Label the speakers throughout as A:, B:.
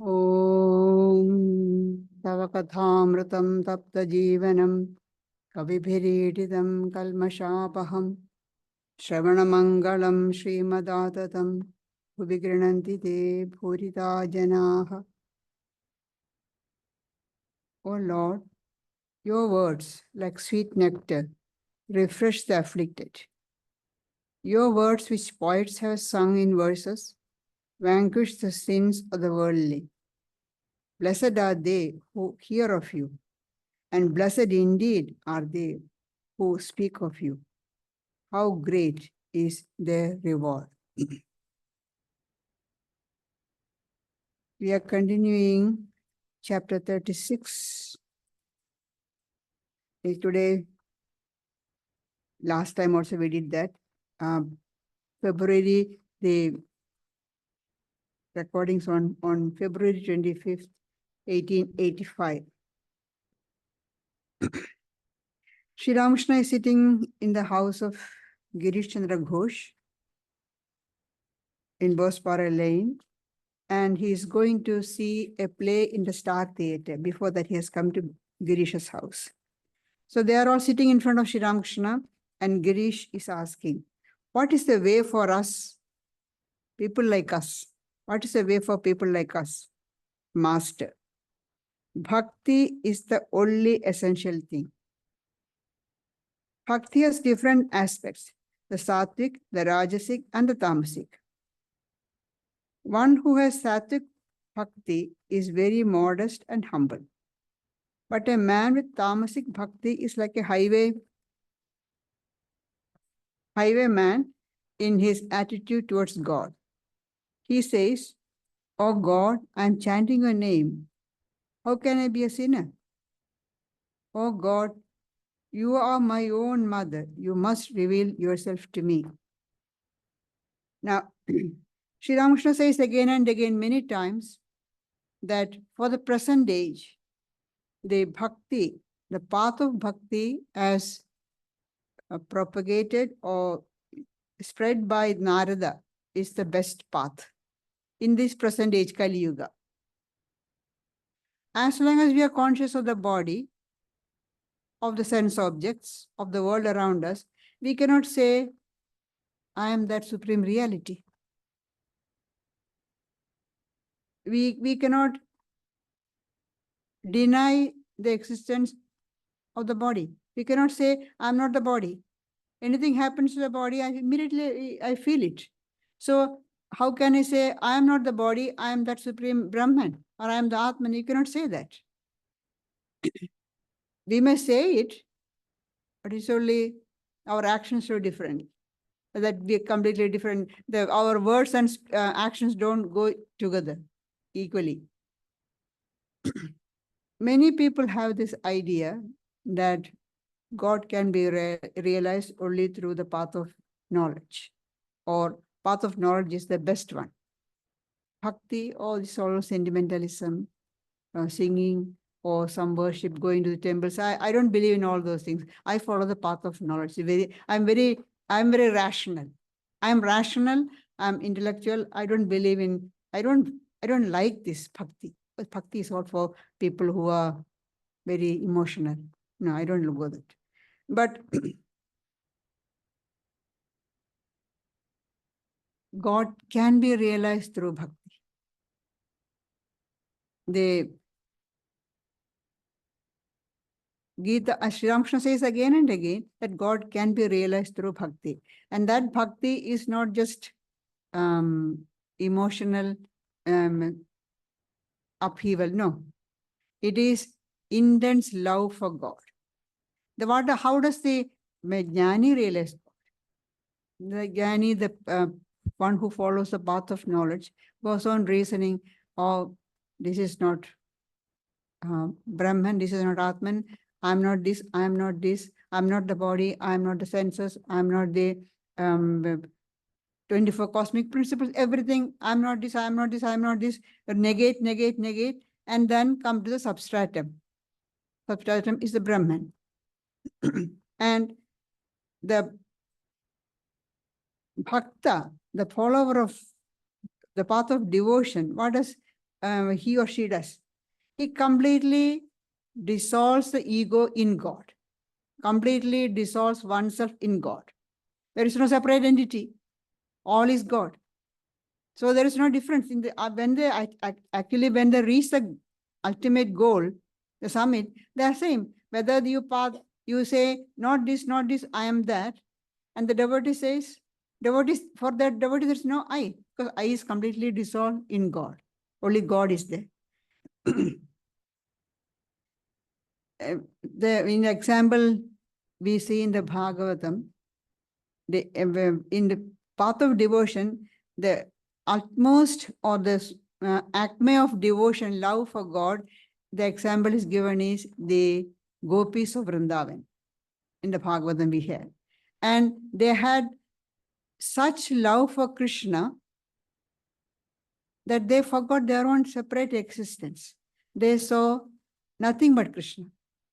A: Om Tava Kathamritam Tapta Jeevanam Kavibhirititam Kalmashapaham Shravanamangalam Srimadatam Bhuvigrinanti Te Bhurita Janaha. O Lord, your words, like sweet nectar, refresh the afflicted. Your words, which poets have sung in verses, vanquish the sins of the worldly. Blessed are they who hear of you, and blessed indeed are they who speak of you. How great is their reward. We are continuing chapter 36. Today, last time also we did that. February, the recordings on February 25th, 1885. Sri Ramakrishna is sitting in the house of Girish Chandra Ghosh in Bospara Lane, and he is going to see a play in the Star Theatre. Before that, he has come to Girish's house. So they are all sitting in front of Sri Ramakrishna, and Girish is asking, what is the way for us, people like us? What is the way for people like us? Master, Bhakti is the only essential thing. Bhakti has different aspects, the sattvic, the rajasic, and the tamasic. One who has sattvic Bhakti is very modest and humble. But a man with tamasic Bhakti is like a highwayman in his attitude towards God. He says, "Oh God, I am chanting your name. How can I be a sinner? Oh God, you are my own mother. You must reveal yourself to me." Now, Sri Ramakrishna says again and again many times that for the present age, the bhakti, the path of bhakti as propagated or spread by Narada is the best path in this present age, Kali Yuga. As long as we are conscious of the body, of the sense objects, of the world around us, we cannot say, I am that supreme reality. We cannot deny the existence of the body. We cannot say, I'm not the body. Anything happens to the body, I immediately feel it. So how can I say, I am not the body, I am that supreme Brahman, or I am the Atman? You cannot say that. We may say it, but it's only our actions are different. That we are completely different. Our words and actions don't go together equally. Many people have this idea that God can be realized only through the path of knowledge, or path of knowledge is the best one. Bhakti, all this all sentimentalism, singing, or some worship, going to the temples. I don't believe in all those things. I follow the path of knowledge. I'm very rational. I'm rational. I'm intellectual. I don't believe in. I don't like this bhakti. But bhakti is all for people who are very emotional. No, I don't go that. But God can be realized through bhakti. The Gita, Sri Ramakrishna says again and again that God can be realized through bhakti. And that bhakti is not just emotional upheaval. No, it is intense love for God. How does the jnani realize God? The jnani, the one who follows the path of knowledge, goes on reasoning, oh, this is not Brahman, this is not Atman, I'm not this, I'm not this, I'm not the body, I'm not the senses, I'm not the 24 cosmic principles, everything, I'm not this, I'm not this, I'm not this, negate, and then come to the substratum. Substratum is the Brahman. And the bhakta, the follower of the path of devotion, what does he or she does? He completely dissolves the ego in God, completely dissolves oneself in God. There is no separate entity. All is God. So there is no difference in the when they actually when they reach the ultimate goal, the summit, they are same. Whether you say not this, I am that, and the devotee says, for that devotee there is no I, because I is completely dissolved in God. Only God is there. In the example we see in the Bhagavatam, in the path of devotion, the utmost or the acme of devotion, love for God, the example is given is the gopis of Vrindavan. In the Bhagavatam we have. And they had such love for Krishna that they forgot their own separate existence. They saw nothing but Krishna.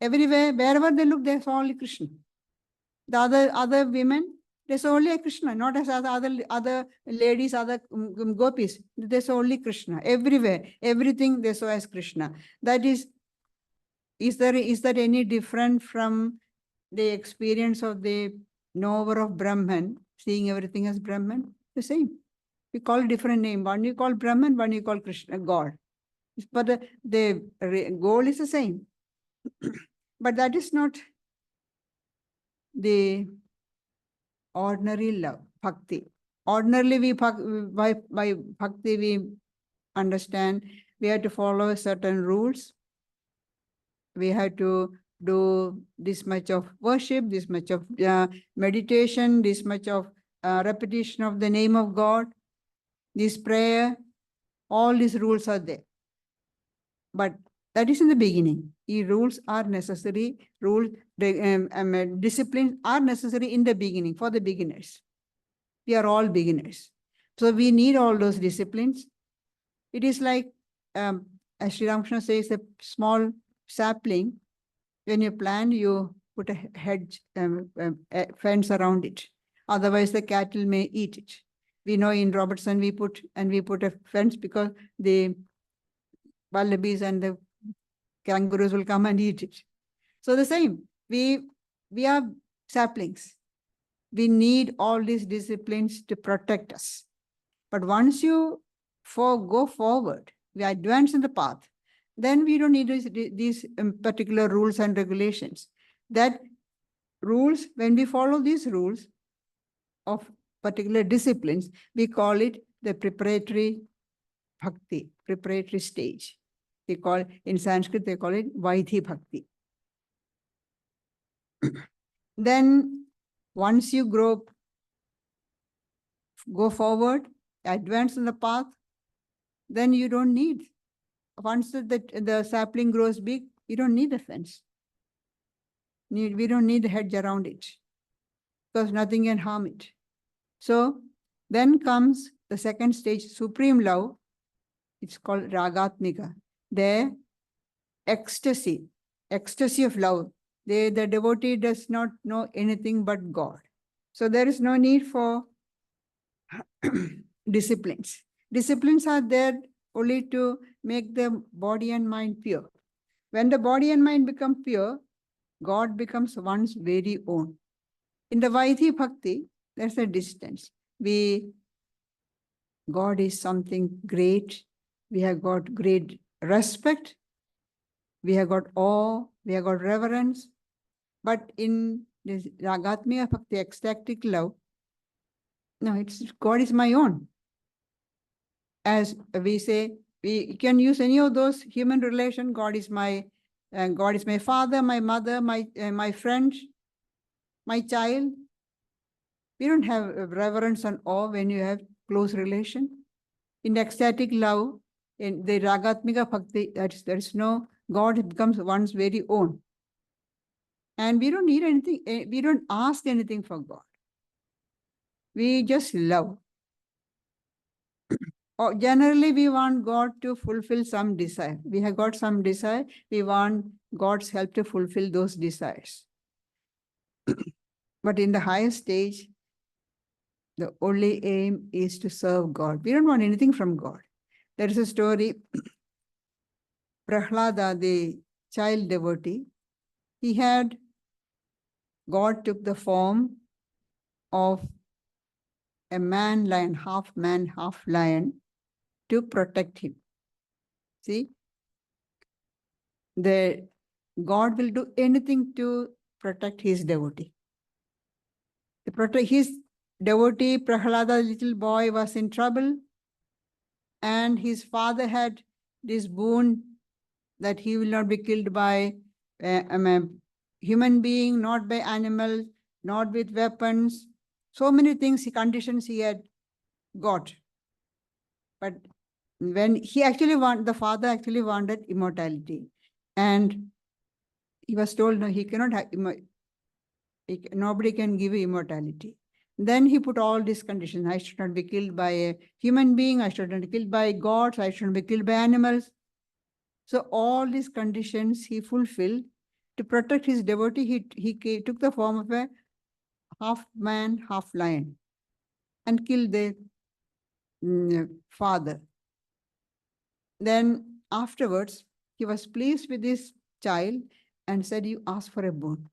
A: Everywhere, wherever they looked, they saw only Krishna. The other women, they saw only Krishna, not as other ladies, other gopis. They saw only Krishna. Everywhere, everything they saw as Krishna. That is that any different from the experience of the knower of Brahman, seeing everything as Brahman? The same. We call a different name. One you call Brahman, one you call Krishna, God. But the goal is the same. But that is not the ordinary love, bhakti. Ordinarily, by bhakti, we understand we have to follow certain rules. We have to do this much of worship, this much of meditation, this much of repetition of the name of God, this prayer. All these rules are there. But that is in the beginning. Rules are necessary. Disciplines are necessary in the beginning for the beginners. We are all beginners. So we need all those disciplines. It is like, as Sri Ramakrishna says, a small sapling. When you plant, you put a hedge, a fence around it. Otherwise, the cattle may eat it. We know in Robertson, we put a fence because the wallabies and the kangaroos will come and eat it. So the same, we are saplings. We need all these disciplines to protect us. But once you go forward, we advance in the path, then we don't need these particular rules and regulations. That rules, when we follow these rules of particular disciplines, we call it the preparatory bhakti, preparatory stage. They call, in Sanskrit, they call it Vaidhi Bhakti. Then once you go forward, advance in the path, then you don't need, once the sapling grows big, you don't need a fence. We don't need a hedge around it because nothing can harm it. So then comes the second stage, supreme love. It's called ragatmika. There, ecstasy of love. The devotee does not know anything but God. So there is no need for disciplines. Disciplines are there only to make the body and mind pure. When the body and mind become pure, God becomes one's very own. In the Vaidhi Bhakti, there's a distance. God is something great. We have got great respect. We have got awe. We have got reverence. But in this Ragatmika Bhakti, ecstatic love, no, God is my own. As we say, we can use any of those human relation. God is my father, my mother, my friend, my child. We don't have reverence and awe when you have close relation. In the ecstatic love, in the Ragatmika Bhakti, there is no, God becomes one's very own. And we don't need anything, we don't ask anything for God. We just love. Or generally, we want God to fulfill some desire. We have got some desire. We want God's help to fulfill those desires. But in the highest stage, the only aim is to serve God. We don't want anything from God. There is a story Prahlada, the child devotee, God took the form of a man-lion, half man, half lion, to protect him. See, God will do anything to protect his devotee. To protect his devotee, Prahlada, little boy, was in trouble, and his father had this boon that he will not be killed by a human being, not by animals, not with weapons. So many things, conditions he had got. But when the father actually wanted immortality. And he was told, no, he cannot have, nobody can give you immortality. Then he put all these conditions. I should not be killed by a human being. I should not be killed by gods. I should not be killed by animals. So all these conditions he fulfilled to protect his devotee. He took the form of a half man, half lion, and killed the father. Then afterwards, he was pleased with this child and said, you ask for a boon.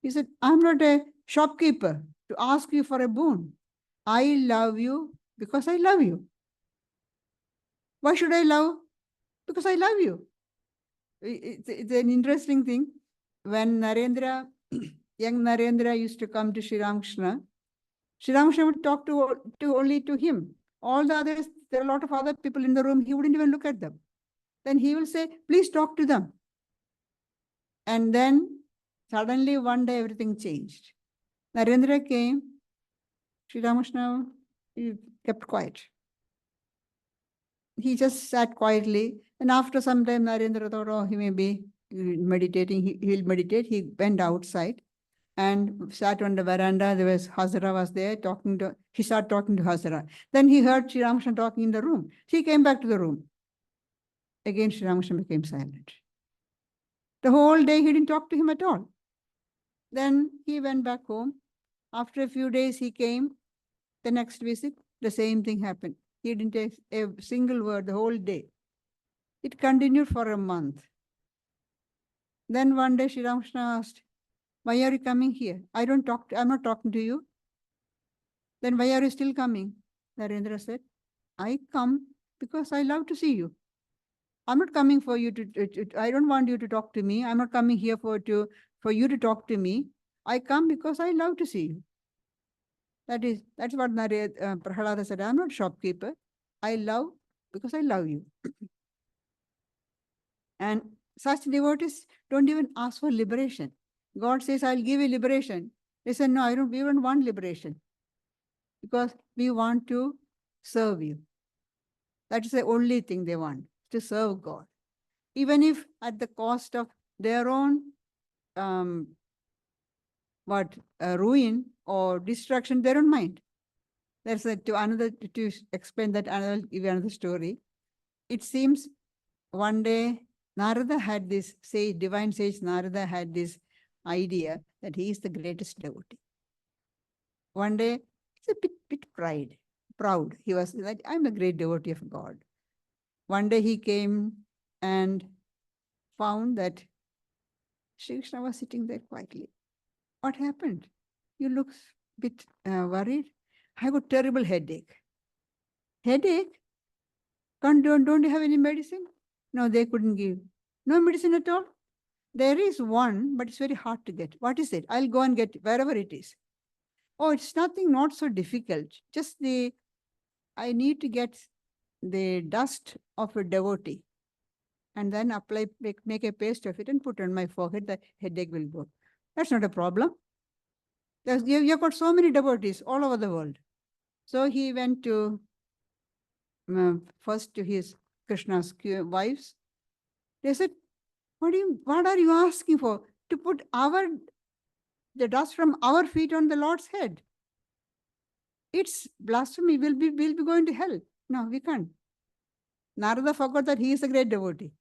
A: He said, I'm not a shopkeeper to ask you for a boon. I love you because I love you. Why should I love? Because I love you. It's an interesting thing. When Narendra, young Narendra used to come to Sri Ramakrishna would talk to only to him. All the others, there are a lot of other people in the room, he wouldn't even look at them. Then he will say, please talk to them. And then suddenly one day everything changed. Narendra came, Sri Ramakrishna, he kept quiet. He just sat quietly. And after some time, Narendra thought, oh, he may be meditating. He'll meditate. He went outside and sat on the veranda. There was Hazara was there he started talking to Hazara. Then he heard Sri Ramakrishna talking in the room. He came back to the room. Again, Sri Ramakrishna became silent. The whole day he didn't talk to him at all. Then he went back home. After a few days, he came. The next visit, the same thing happened. He didn't take a single word the whole day. It continued for a month. Then one day Sri Ramakrishna asked, why are you coming here? I'm not talking to you. Then why are you still coming? Narendra said, I come because I love to see you. I'm not coming for you I don't want you to talk to me. I'm not coming here for you to talk to me. I come because I love to see you. That's what Prahlada said. I'm not a shopkeeper. I love because I love you. And such devotees don't even ask for liberation. God says, I'll give you liberation. They said, no, we don't want liberation because we want to serve you. That is the only thing they want, to serve God. Even if at the cost of their own ruin or destruction, they don't mind. There's to explain that, give you another story. It seems one day Narada had divine sage Narada had this idea that he is the greatest devotee. One day, he's a bit proud. He was like, I'm a great devotee of God. One day he came and found that Sri Krishna was sitting there quietly. What happened? You look a bit worried. I have a terrible headache. Headache? Don't you have any medicine? No, they couldn't give. No medicine at all? There is one, but it's very hard to get. What is it? I'll go and get it, wherever it is. Oh, it's not so difficult. Just I need to get the dust of a devotee and then make a paste of it and put on my forehead, the headache will go. That's not a problem. You've got so many devotees all over the world. So he went to first to his Krishna's wives. They said, what are you asking for? To put the dust from our feet on the Lord's head. It's blasphemy. We'll be going to hell. No, we can't. Narada forgot that he is a great devotee.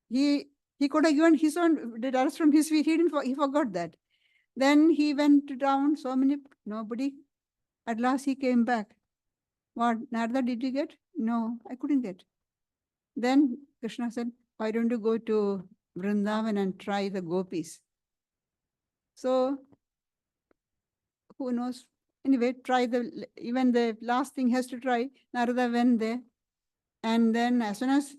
A: He could have given his own the dust from his feet. He forgot that. Then he went down. Nobody. At last he came back. What, Narada, did you get? No, I couldn't get. Then Krishna said, why don't you go to Vrindavan and try the gopis? So who knows? Anyway, even the last thing has to try. Narada went there. And then as soon as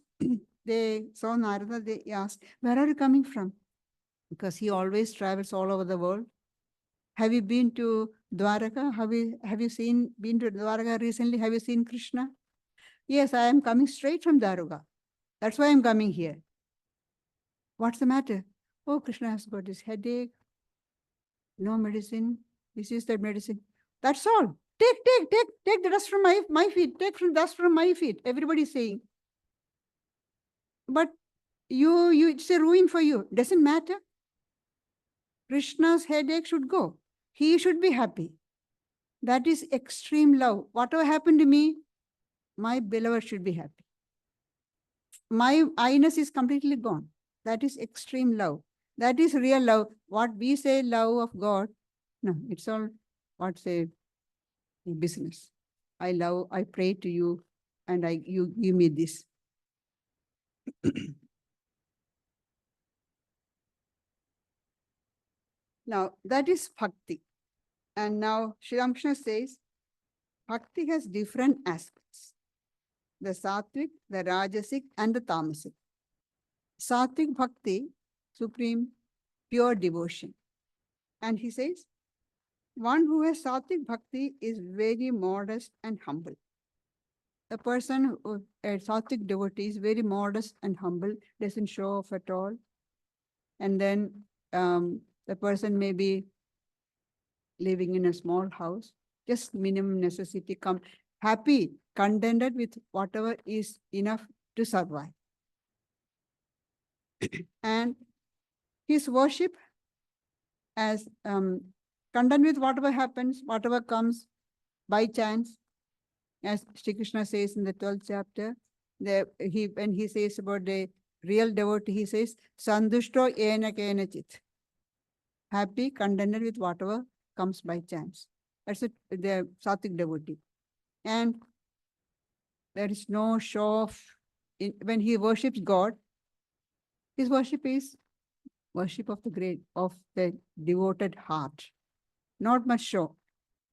A: they saw Narada, they asked, where are you coming from? Because he always travels all over the world. Have you been to Dwaraka? Have you been to Dwaraka recently? Have you seen Krishna? Yes, I am coming straight from Dwaraka. That's why I'm coming here. What's the matter? Oh, Krishna has got this headache. No medicine. This is the medicine. That's all. Take the dust from my feet. Take from dust from my feet. Everybody's saying. But it's a ruin for you. Doesn't matter. Krishna's headache should go. He should be happy. That is extreme love. Whatever happened to me, my beloved should be happy. My I-ness is completely gone. That is extreme love. That is real love. What we say love of God, no, it's all what's a business. I pray to you and you give me this. Now, that is bhakti. And now Sri Ramakrishna says, bhakti has different aspects. The sattvic, the rajasic, and the tamasic. Sattvic bhakti, supreme, pure devotion. And he says, one who has sattvic bhakti is very modest and humble. The person who a sattvic devotee is very modest and humble, doesn't show off at all. And then the person may be living in a small house, just minimum necessity, happy, contented with whatever is enough to survive. And his worship as content with whatever happens, whatever comes by chance, as Sri Krishna says in the 12th chapter, when he says about the real devotee, he says, Sandushto ena kenachit. Happy, contented with whatever comes by chance. That's the sattvic devotee. And there is no show of, when he worships God, his worship is worship of the devoted heart. Not much show.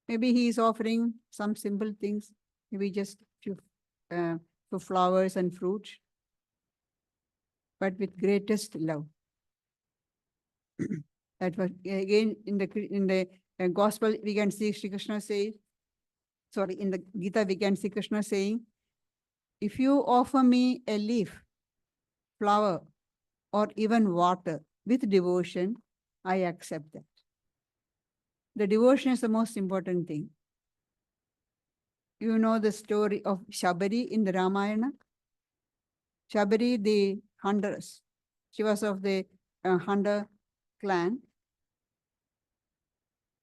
A: Maybe he is offering some simple things, maybe just few flowers and fruit, but with greatest love. That was again in the gospel we can see Sri Krishna say, sorry, in the Gita we can see Krishna saying, if you offer me a leaf, flower, or even water with devotion, I accept that. The devotion is the most important thing. You know the story of Shabari in the Ramayana? Shabari, the huntress. She was of the hunter clan.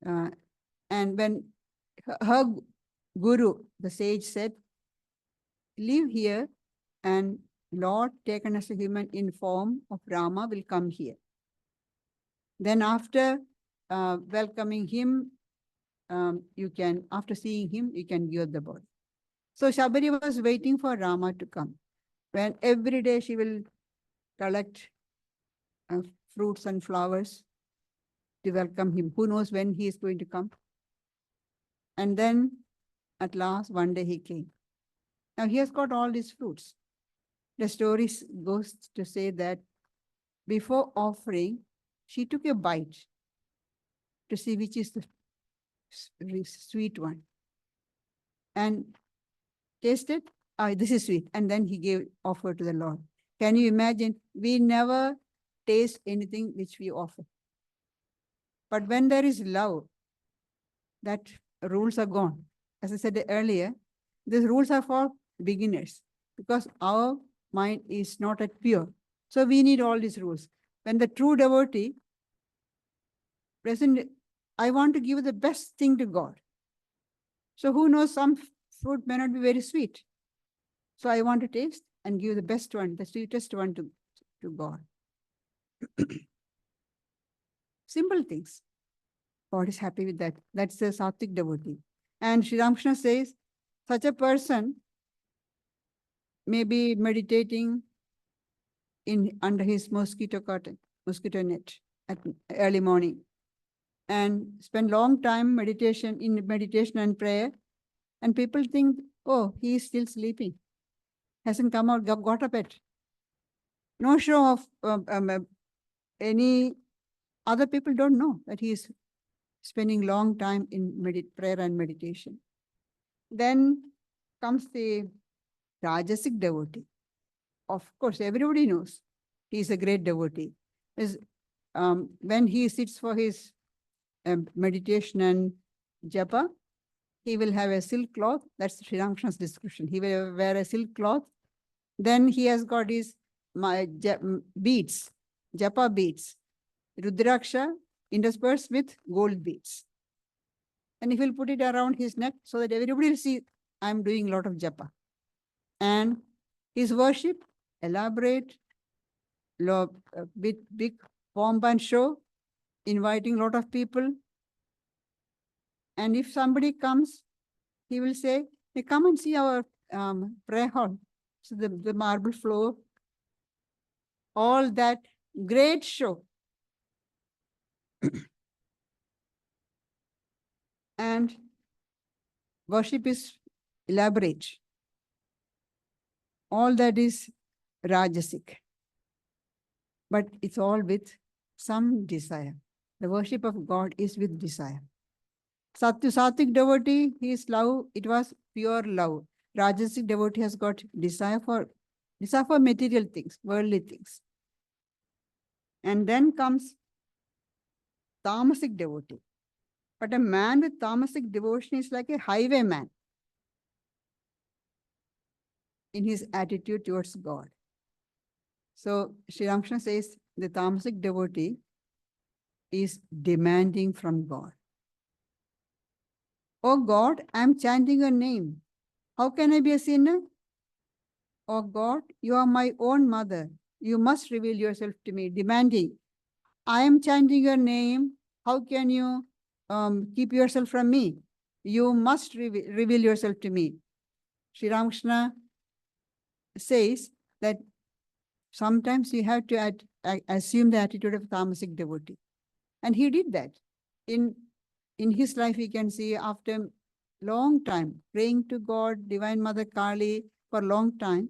A: And when her guru, the sage, said, live here and Lord taken as a human in form of Rama will come here. Then after welcoming him, after seeing him, you can give the body. So Shabari was waiting for Rama to come. When every day she will collect fruits and flowers to welcome him. Who knows when he is going to come? And then at last, one day he came. Now he has got all these fruits. The story goes to say that before offering, she took a bite to see which is the sweet one. And tasted, this is sweet. And then he offer to the Lord. Can you imagine? We never taste anything which we offer. But when there is love, that rules are gone. As I said earlier, these rules are for beginners because our mind is not at pure. So we need all these rules. When the true devotee present, I want to give the best thing to God. So who knows, some fruit may not be very sweet. So I want to taste and give the best one, the sweetest one to God. Simple things. God is happy with that. That's the sattvic devotee. And Sri Ramakrishna says, such a person may be meditating under his mosquito net at early morning, and spend long time meditation and prayer. And people think, oh, he is still sleeping, hasn't come out, got up yet. No show of any other people don't know that he is spending long time in prayer and meditation. Then comes the rajasic devotee. Of course, everybody knows he is a great devotee. When he sits for his meditation and japa, he will have a silk cloth. That's Sri Ramakrishna's description. He will wear a silk cloth. Then he has got his beads, japa beads, rudraksha interspersed with gold beads. And he will put it around his neck so that everybody will see I'm doing a lot of japa. And his worship, elaborate, big pomp and show, inviting a lot of people. And if somebody comes, he will say, hey, come and see our prayer hall. So the marble floor, all that great show. And worship is elaborate. All that is rajasic. But it's all with some desire. The worship of God is with desire. Sattvic devotee, his love, it was pure love. Rajasic devotee has got desire for material things, worldly things. And then comes tamasic devotee. But a man with tamasic devotion is like a highwayman in his attitude towards God. So Sri Ramakrishna says the tamasic devotee is demanding from God. Oh God, I am chanting your name. How can I be a sinner? Oh God, you are my own mother. You must reveal yourself to me, demanding. I am chanting your name. How can you keep yourself from me? You must reveal yourself to me. Sri Ramakrishna says that sometimes you have to assume the attitude of tamasic devotee. And he did that. In his life, we can see after long time, praying to God, Divine Mother Kali for a long time,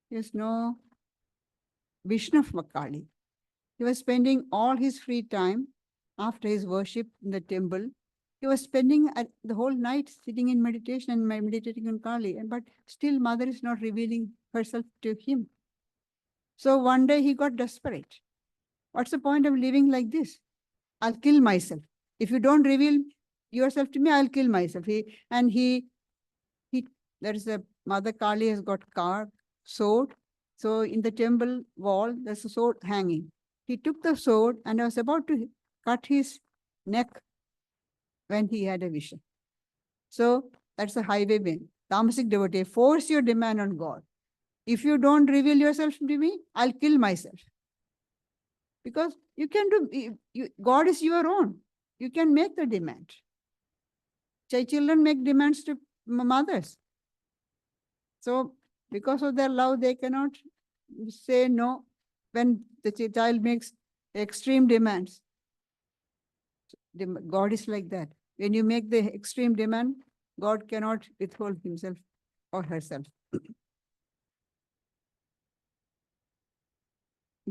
A: there's no vision of Kali. He was spending all his free time after his worship in the temple. He was spending the whole night sitting in meditation and meditating on Kali, but still Mother is not revealing herself to him. So one day he got desperate. What's the point of living like this? I'll kill myself. If you don't reveal yourself to me, I'll kill myself. There is a Mother Kali has got carved sword. So in the temple wall, there's a sword hanging. He took the sword and was about to cut his neck when he had a vision. So that's a highwayman. Tamasic devotee, force your demand on God. If you don't reveal yourself to me, I'll kill myself. Because you can do, God is your own. You can make the demand. Children make demands to mothers. So because of their love, they cannot say no when the child makes extreme demands. God is like that. When you make the extreme demand, God cannot withhold himself or herself.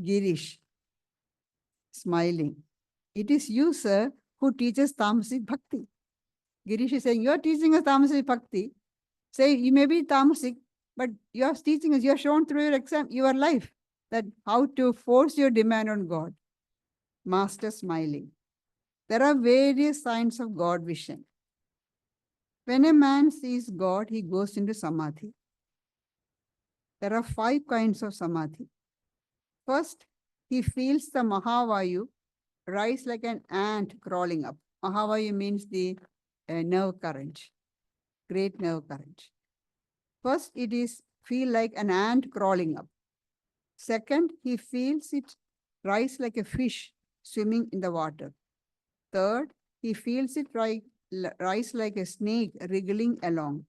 A: GIRISH, smiling. It is you, sir, who teaches tamasic bhakti. GIRISH is saying, you're teaching us tamasic bhakti. Say, you may be tamasic, but you're teaching us, you're shown through your life, that how to force your demand on God. Master smiling. There are various signs of God vision. When a man sees God, he goes into Samadhi. There are 5 kinds of Samadhi. First, he feels the Mahavayu rise like an ant crawling up. Mahavayu means the nerve current, great nerve current. First, it is feel like an ant crawling up. Second, he feels it rise like a fish swimming in the water. Third, he feels it rise like a snake wriggling along.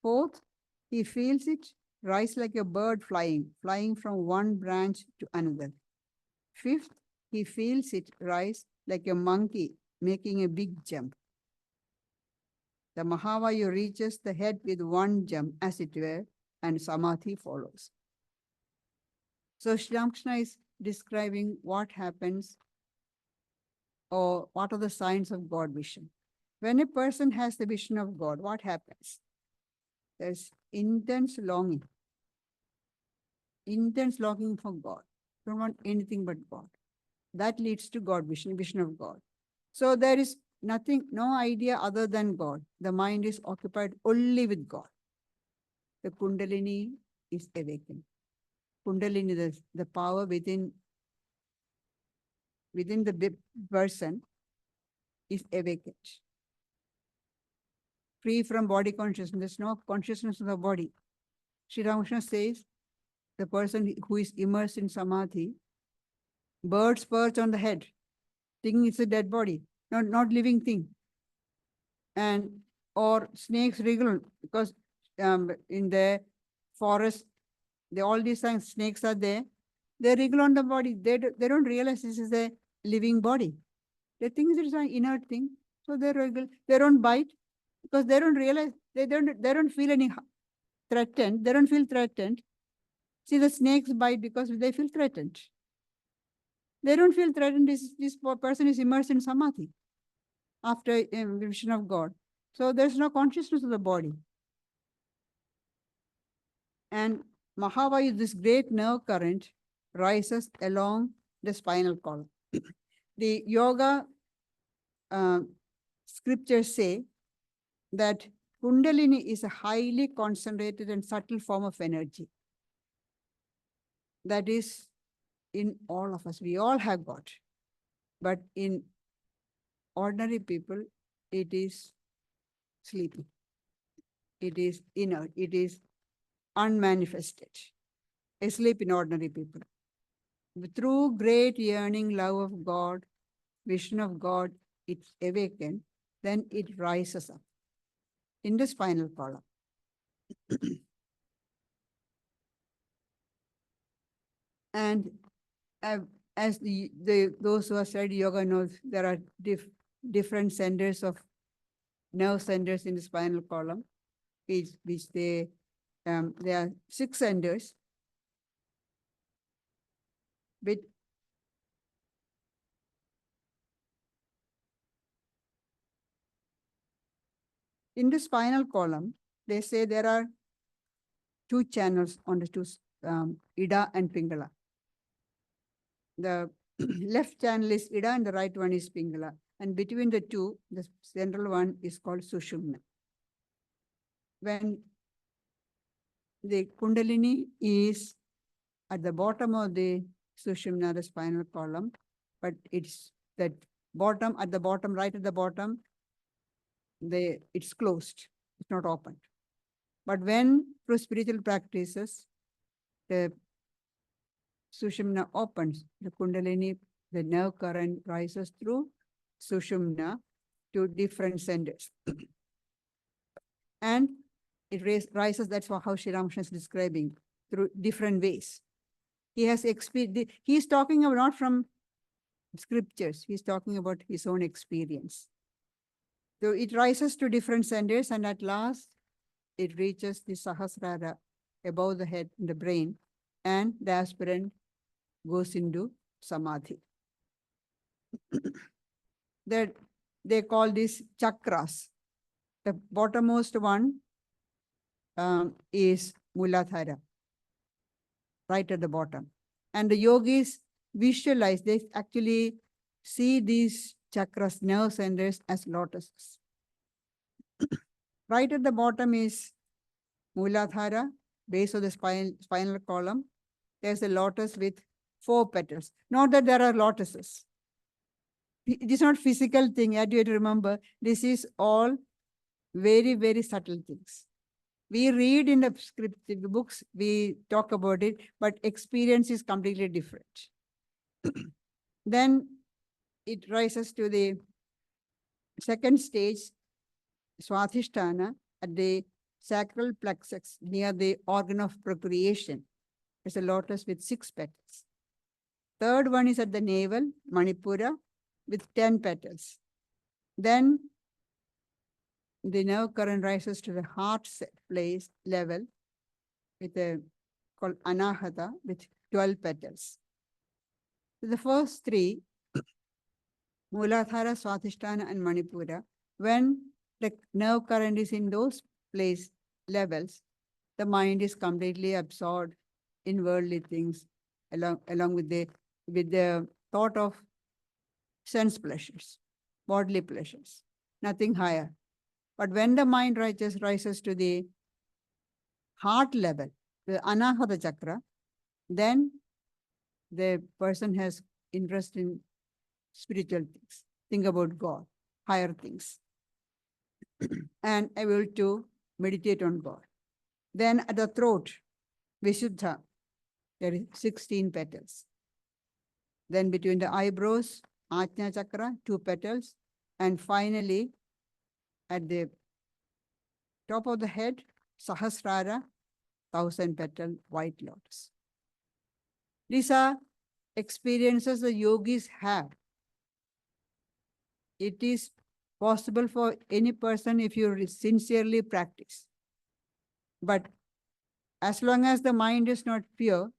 A: Fourth, he feels it rise like a bird flying from one branch to another. Fifth, he feels it rise like a monkey making a big jump. The Mahavayu reaches the head with one jump, as it were, and Samadhi follows. So Sri Ramakrishna is describing what happens or what are the signs of God vision. When a person has the vision of God, what happens? There's intense longing for God. Don't want anything but God. That leads to God vision, vision of God. So there is nothing, no idea other than God. The mind is occupied only with God. The Kundalini is awakened. Kundalini, the power within the person is awakened. Free from body consciousness. There's no consciousness of the body. Sri Ramakrishna says, the person who is immersed in Samadhi, birds perch on the head, thinking it's a dead body, not living thing. And or snakes wriggle, because in the forest, all these things, snakes are there. They wriggle on the body. They don't realize this is a living body. They think it's an inert thing. So they wriggle. They don't bite because they don't realize, they don't feel any threatened. They don't feel threatened. See, the snakes bite because they feel threatened. They don't feel threatened. This person is immersed in Samadhi after a vision of God. So there's no consciousness of the body. And Mahavayu, this great nerve current, rises along the spinal column. The yoga scriptures say that Kundalini is a highly concentrated and subtle form of energy that is in all of us. We all have got. But in ordinary people, it is sleeping. It is inert. It is unmanifested. Asleep in ordinary people. Through great yearning, love of God, vision of God, it's awakened, then it rises up in the spinal column. And as those who have studied yoga knows, there are different centers of nerve centers in the spinal column, which there are 6 centers. But in the spinal column, they say there are 2 channels on the 2, Ida and Pingala. The left channel is Ida and the right one is Pingala. And between the 2, the central one is called Sushumna. When the Kundalini is at the bottom of the Sushumna, the spinal column, but it's that bottom, at the bottom, right at the bottom, it's closed, it's not opened. But when through spiritual practices, the Sushumna opens, the Kundalini, the nerve current rises through Sushumna to different centers. And it rises, that's how Sri Ramakrishna is describing, through different ways. He has experienced, he's talking about not from scriptures, he's talking about his own experience. So it rises to different centers, and at last it reaches the Sahasrara above the head in the brain, and the aspirant goes into Samadhi. That they call this chakras. The bottommost one is Muladhara, right at the bottom. And the yogis visualize, they actually see these chakras, nerve centers, as lotuses. Right at the bottom is Muladhara, base of the spinal column. There's a lotus with 4 petals. Not that there are lotuses. It is not physical thing. You have to remember, this is all very, very subtle things. We read in the script, the books, we talk about it, but experience is completely different. Then it rises to the second stage, Swadhisthana, at the sacral plexus near the organ of procreation. It's a lotus with 6 petals. Third one is at the navel, Manipura, with 10 petals. Then the nerve current rises to the heart place level with a called Anahata with 12 petals. So the first 3, Muladhara, Swadhisthana, and Manipura, when the nerve current is in those place levels, the mind is completely absorbed in worldly things, along with the thought of sense pleasures, bodily pleasures, nothing higher. But when the mind rises to the heart level, the Anahata chakra, then the person has interest in spiritual things, think about God, higher things, and able to meditate on God. Then at the throat, Vishuddha, there is 16 petals. Then between the eyebrows, Ajna chakra, 2 petals. And finally, at the top of the head, Sahasrara, 1000-petal white lotus. These are experiences the yogis have. It is possible for any person if you sincerely practice. But as long as the mind is not pure,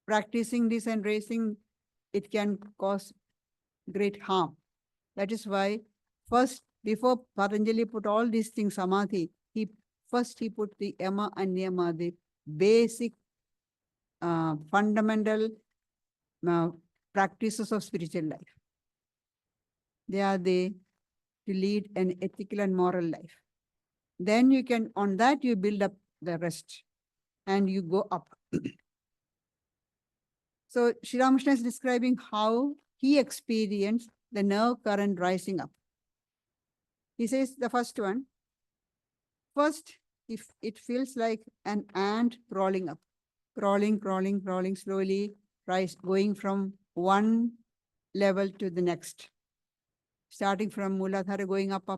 A: practicing this and raising, it can cause great harm. That is why first, before Patanjali put all these things, Samadhi, he put the Yama and Niyama, the basic fundamental practices of spiritual life. They are to lead an ethical and moral life. Then you can, on that you build up the rest and you go up. So Sri Ramakrishna is describing how he experienced the nerve current rising up. He says the first one, first, if it feels like an ant crawling up, crawling slowly, going from one level to the next, starting from Muladhara, going up,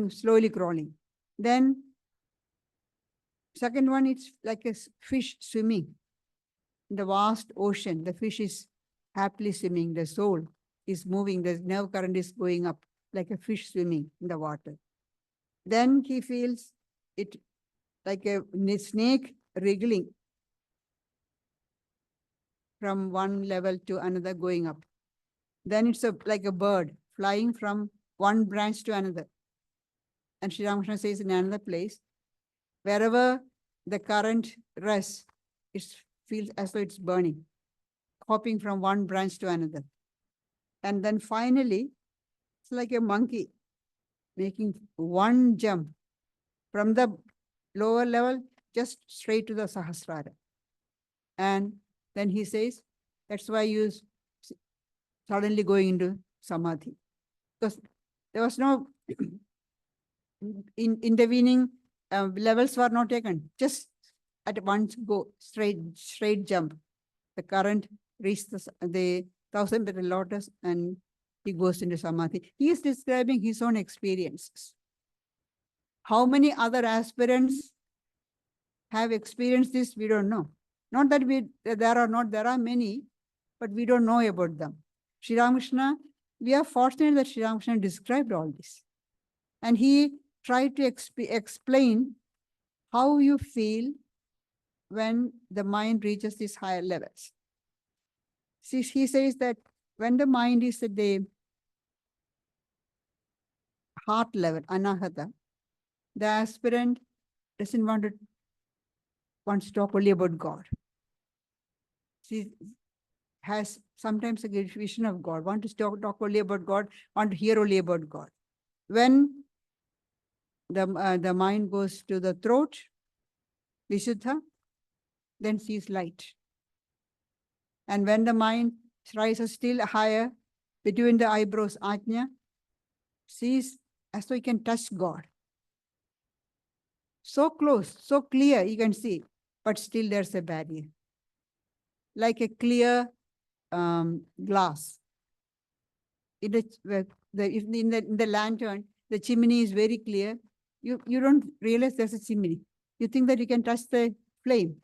A: slowly crawling. Then second one, it's like a fish swimming in the vast ocean. The fish is happily swimming, the soul is moving, the nerve current is going up like a fish swimming in the water. Then he feels it like a snake wriggling from one level to another, going up. Then it's like a bird flying from one branch to another. And Sri Ramakrishna says in another place, wherever the current rests, it feels as though it's burning, hopping from one branch to another. And then finally, it's like a monkey making one jump from the lower level just straight to the Sahasrara. And then he says, that's why you suddenly going into Samadhi. Because there was no intervening levels were not taken. Just at once go, straight jump. The current reaches the 1000-petal lotus and he goes into Samadhi. He is describing his own experiences. How many other aspirants have experienced this, we don't know. Not that there are many, but we don't know about them. Sri Ramakrishna, we are fortunate that Sri Ramakrishna described all this. And he tried to explain how you feel when the mind reaches these higher levels. See, he says that when the mind is at the heart level, anahata, the aspirant doesn't wants to talk only about God. She has sometimes a good vision of God, want to talk only about God, want to hear only about God. When the mind goes to the throat, Vishuddha, then sees light. And when the mind rises still higher, between the eyebrows, Ajna, sees as though you can touch God. So close, so clear, you can see, but still there's a barrier. Like a clear glass. In the lantern, the chimney is very clear, You don't realize there's a chimney. You think that you can touch the flame.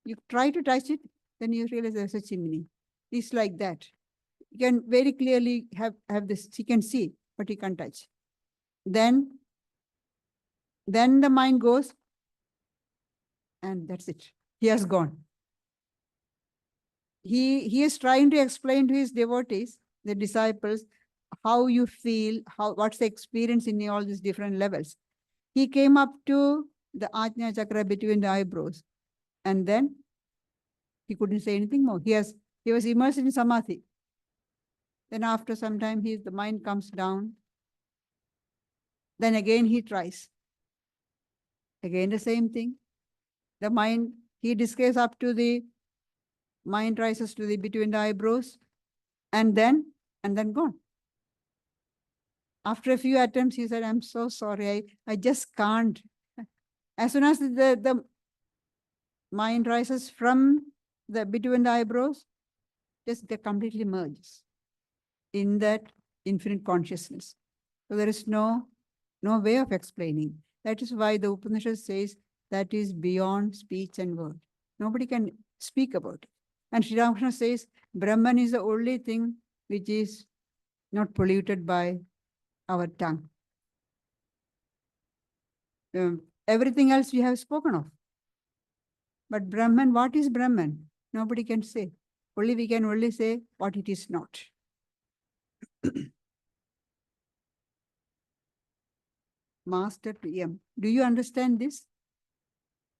A: You try to touch it, then you realize there's a chimney. It's like that. You can very clearly have this, he can see, but he can't touch. Then the mind goes, and that's it. He has gone. He is trying to explain to his devotees, the disciples, how you feel, what's the experience in all these different levels. He came up to the Ajna Chakra between the eyebrows, and then he couldn't say anything more. He was immersed in Samadhi. Then after some time, the mind comes down. Then again he tries. Again the same thing. The mind, he describes up to the mind rises to the between the eyebrows, and then gone. After a few attempts, he said, I'm so sorry, I just can't. As soon as the mind rises from the between the eyebrows, just get completely merges in that infinite consciousness. So there is no way of explaining. That is why the Upanishad says that is beyond speech and word. Nobody can speak about it. And Sri Ramakrishna says Brahman is the only thing which is not polluted by our tongue. Everything else we have spoken of. But Brahman, what is Brahman? Nobody can say. We can only say what it is not. Master to M. Do you understand this?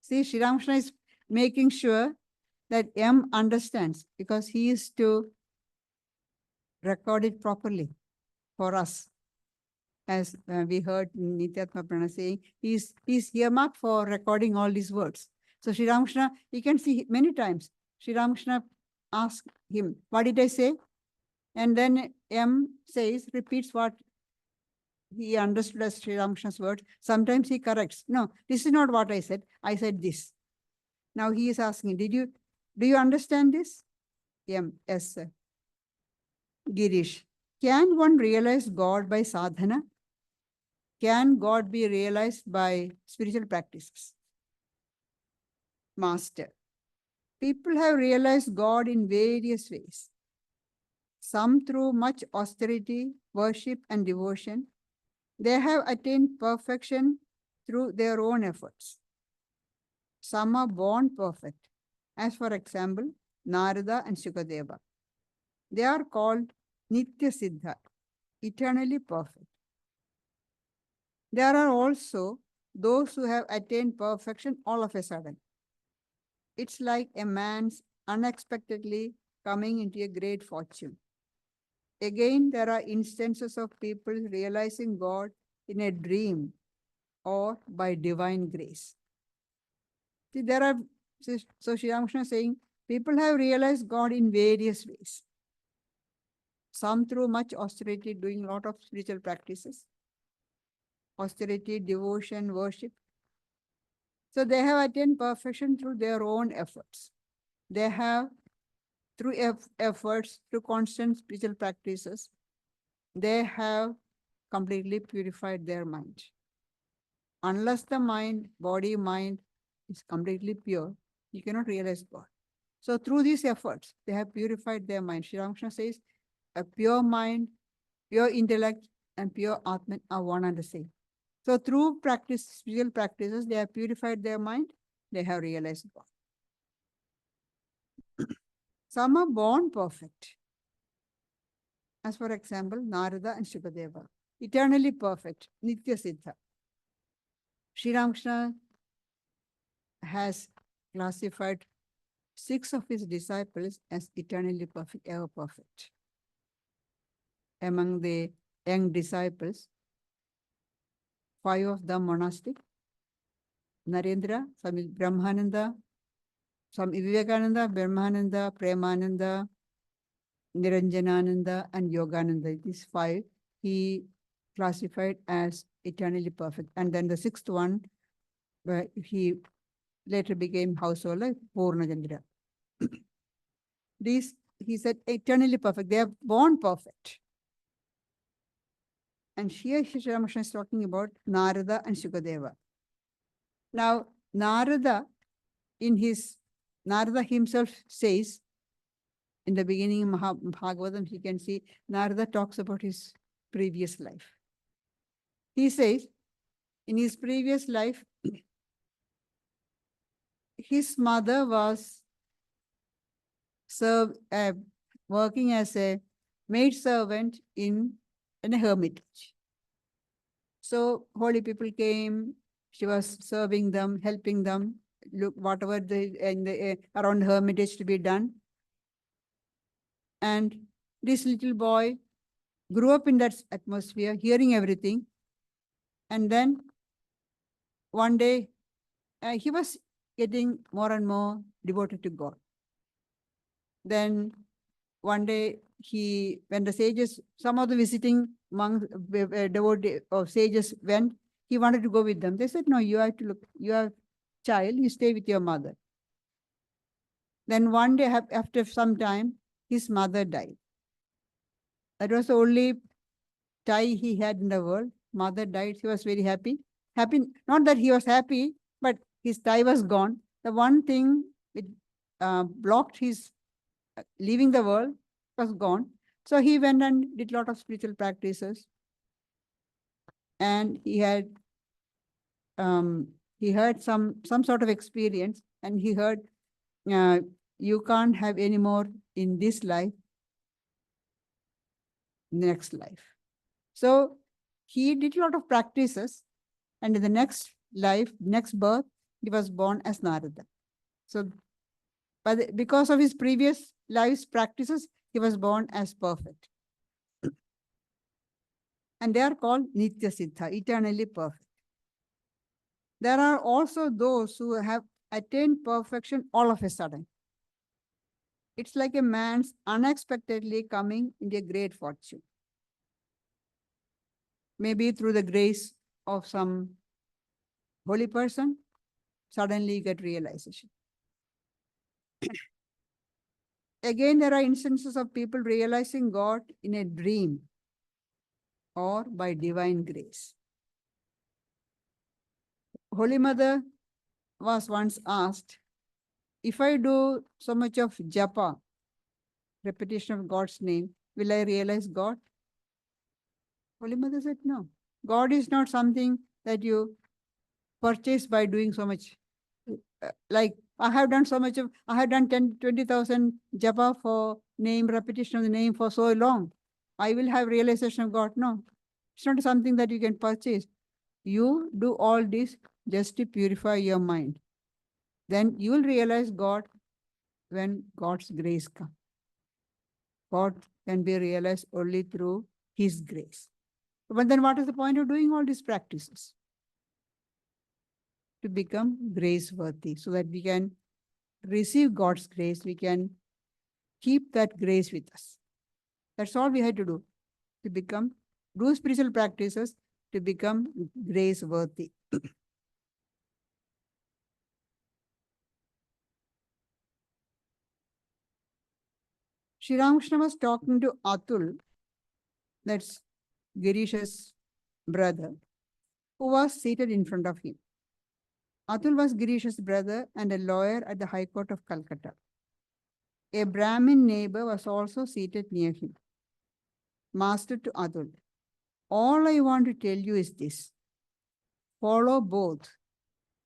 A: See, Sri Ramakrishna is making sure that M understands, because he is to record it properly for us. As we heard Nityatma Prana saying, he's earmarked for recording all these words. So Sri Ramakrishna, you can see many times, Sri Ramakrishna asked him, what did I say? And then M says, repeats what he understood as Sri Ramakrishna's words. Sometimes he corrects. No, this is not what I said. I said this. Now he is asking, do you understand this? M, yes, sir. Girish, can one realize God by sadhana? Can God be realized by spiritual practices? Master, people have realized God in various ways. Some through much austerity, worship, and devotion. They have attained perfection through their own efforts. Some are born perfect, as for example, Narada and Shukadeva. They are called Nitya Siddha, eternally perfect. There are also those who have attained perfection all of a sudden. It's like a man's unexpectedly coming into a great fortune. Again, there are instances of people realizing God in a dream or by divine grace. See, so Sri Ramakrishna is saying, people have realized God in various ways. Some through much austerity, doing a lot of spiritual practices. Austerity, devotion, worship. So they have attained perfection through their own efforts. They have, through efforts, through constant spiritual practices, they have completely purified their mind. Unless the mind, body, mind is completely pure, you cannot realize God. So through these efforts, they have purified their mind. Sri Ramakrishna says, a pure mind, pure intellect, and pure Atman are one and the same. So through spiritual practices, they have purified their mind, they have realized God. Some are born perfect. As for example, Narada and Shukadeva, eternally perfect, Nitya Siddha. Sri Ramakrishna has classified 6 of his disciples as eternally perfect, ever perfect. Among the young disciples, 5 of them monastic, Narendra, Swami Brahmananda, Swami Vivekananda, Brahmananda, Premananda, Niranjanananda, and Yogananda. These 5 he classified as eternally perfect. And then the 6th one, where he later became householder, Purnachandra. These, he said, eternally perfect. They are born perfect. And here Sri Ramakrishna is talking about Narada and Shukadeva. Now, Narada himself says, in the beginning of Bhagavatam, he can see Narada talks about his previous life. He says, in his previous life, his mother was working as a maid servant in a hermitage. So holy people came, she was serving them, helping them, look whatever around the hermitage to be done. And this little boy grew up in that atmosphere, hearing everything. And then one day, he was getting more and more devoted to God. Then one day, when the sages, some of the visiting monks, devotee or sages went, he wanted to go with them. They said, no, you have to look, you are child, you stay with your mother. Then one day, after some time, his mother died. That was the only tie he had in the world. Mother died, he was very happy. Happy, not that he was happy, but his tie was gone. The one thing which blocked his leaving the world was gone. So he went and did a lot of spiritual practices. And he heard some sort of experience, and he heard, you can't have any more in this life, next life. So he did a lot of practices, and in the next life, next birth, he was born as Narada. So because of his previous life's practices, he was born as perfect. And they are called Nitya Siddha, eternally perfect. There are also those who have attained perfection all of a sudden. It's like a man's unexpectedly coming into a great fortune. Maybe through the grace of some holy person, suddenly you get realization. Again, there are instances of people realizing God in a dream or by divine grace. Holy Mother was once asked, if I do so much of japa, repetition of God's name, will I realize God? Holy Mother said, no. God is not something that you purchase by doing so much. Like I have done 20,000 japa for name, repetition of the name for so long. I will have realization of God. No, it's not something that you can purchase. You do all this just to purify your mind. Then you will realize God when God's grace comes. God can be realized only through His grace. But then what is the point of doing all these practices? To become grace-worthy, so that we can receive God's grace, we can keep that grace with us. That's all we had to do, to do spiritual practices, to become grace-worthy. Sri Ramakrishna was talking to Atul, that's Girish's brother, who was seated in front of him. Atul was Girish's brother and a lawyer at the High Court of Calcutta. A Brahmin neighbor was also seated near him. Master to Atul, all I want to tell you is this: follow both.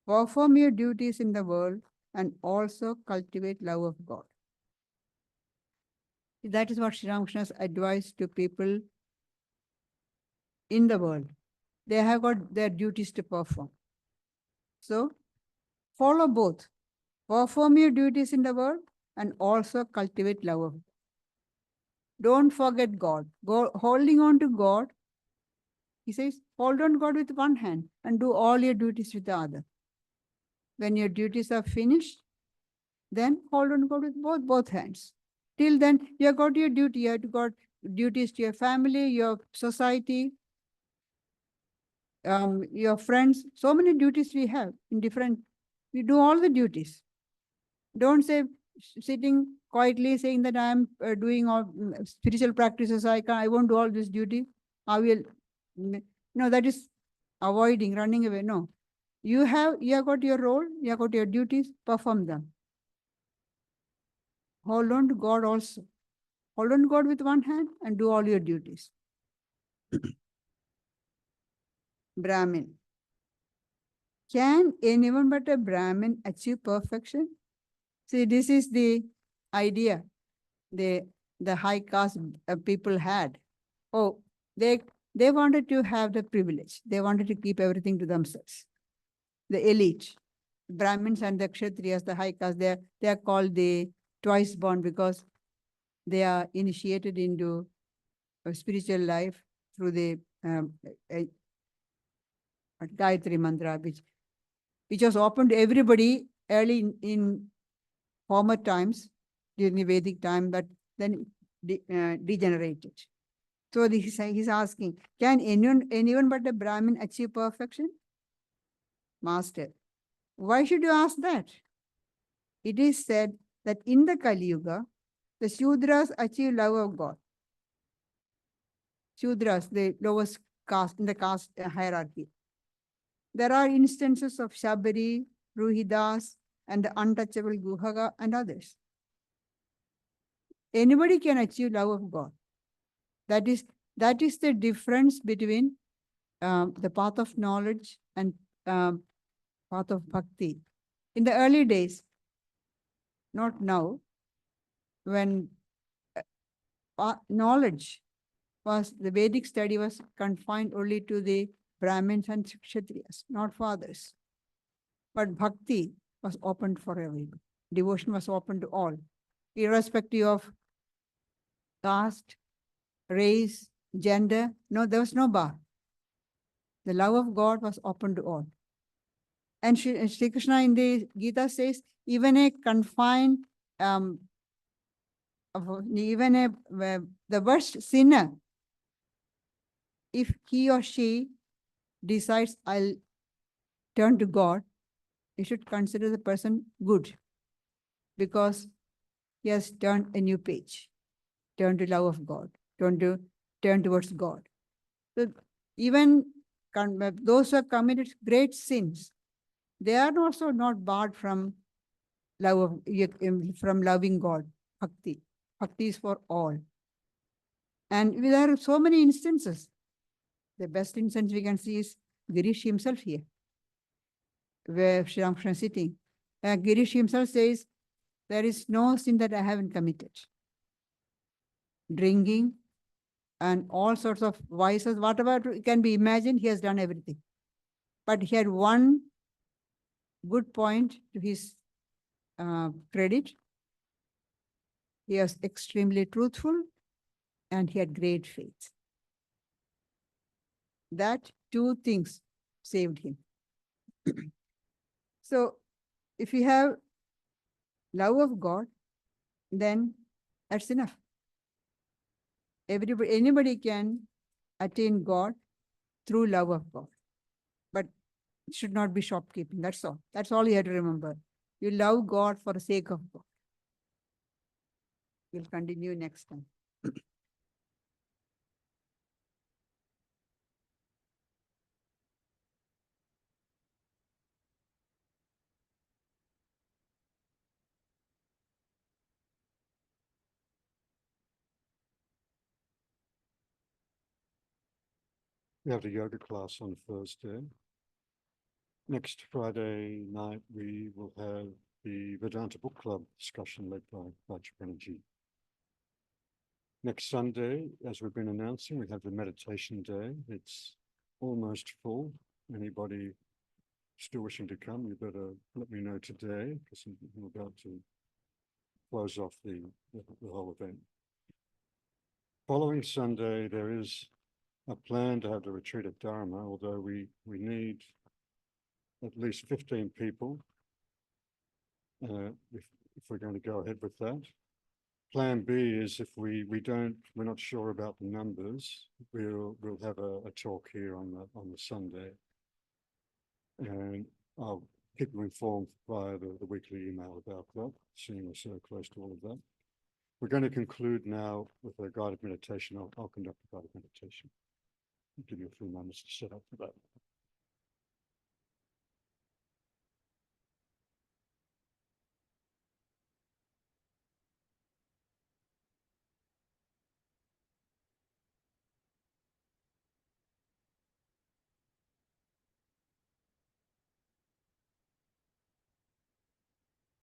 A: Perform your duties in the world and also cultivate love of God. That is what Sri Ramakrishna's advice to people in the world. They have got their duties to perform. So, follow both. Perform your duties in the world and also cultivate love of God. Don't forget God. Holding on to God, he says, hold on God with one hand and do all your duties with the other. When your duties are finished, then hold on God with both hands. Till then, you have got your duty. You have got duties to your family, your society, your friends. So many duties we have in different. We do all the duties. Don't say sitting quietly saying that I am doing all spiritual practices. I won't do all this duty. I will. No, that is avoiding, running away. No. You have got your role, you have got your duties, perform them. Hold on to God also. Hold on to God with one hand and do all your duties. Brahmin. Can anyone but a Brahmin achieve perfection? See, this is the idea the high caste people had. Oh, they wanted to have the privilege. They wanted to keep everything to themselves. The elite, Brahmins and the Kshatriyas, the high caste, they are called the twice born because they are initiated into a spiritual life through the Gayatri mantra, which was open to everybody early in former times, during the Vedic time, but then degenerated. So he's asking, can anyone but a Brahmin achieve perfection? Master, why should you ask that? It is said that in the Kali Yuga, the Shudras achieve love of God. Shudras, the lowest caste in the caste hierarchy. There are instances of Shabari, Ruhidas, and the untouchable Guhaga and others. Anybody can achieve love of God. That is the difference between the path of knowledge and path of bhakti. In the early days, not now, when knowledge was, the Vedic study was confined only to the Brahmins and Kshatriyas, not for others. But bhakti was open for everyone. Devotion was open to all, irrespective of caste, race, gender. No, there was no bar. The love of God was open to all. And Sri Krishna in the Gita says, even a confined, the worst sinner, if he or she decides, I'll turn to God, you should consider the person good because he has turned a new page, turned to love of God, turn towards God. So even those who have committed great sins, they are also not barred from from loving God. Bhakti. Bhakti is for all. And there are so many instances. The best instance we can see is Girish himself here, where Sri Ramakrishna is sitting. Girish himself says, there is no sin that I haven't committed. Drinking and all sorts of vices, whatever can be imagined, he has done everything. But he had one good point to his credit. He was extremely truthful and he had great faith. That two things saved him. So if you have love of God, then that's enough. Anybody can attain God through love of God. But it should not be shopkeeping. That's all. That's all you have to remember. You love God for the sake of God. We'll continue next time.
B: We have a yoga class on Thursday. Next Friday night, we will have the Vedanta Book Club discussion led by Banerjee. Next Sunday, as we've been announcing, we have the meditation day. It's almost full. Anybody still wishing to come, you better let me know today because I'm about to close off the whole event. Following Sunday, there is a plan to have the retreat at Dharma, although we need at least 15 people if we're going to go ahead with that. Plan B is if we're not sure about the numbers, we'll have a talk here on the Sunday, and I'll keep you informed via the weekly email about that, seeing we're so close to all of that. We're going to conclude now with a guided meditation. I'll conduct a guided meditation. give you a few moments to set up for that.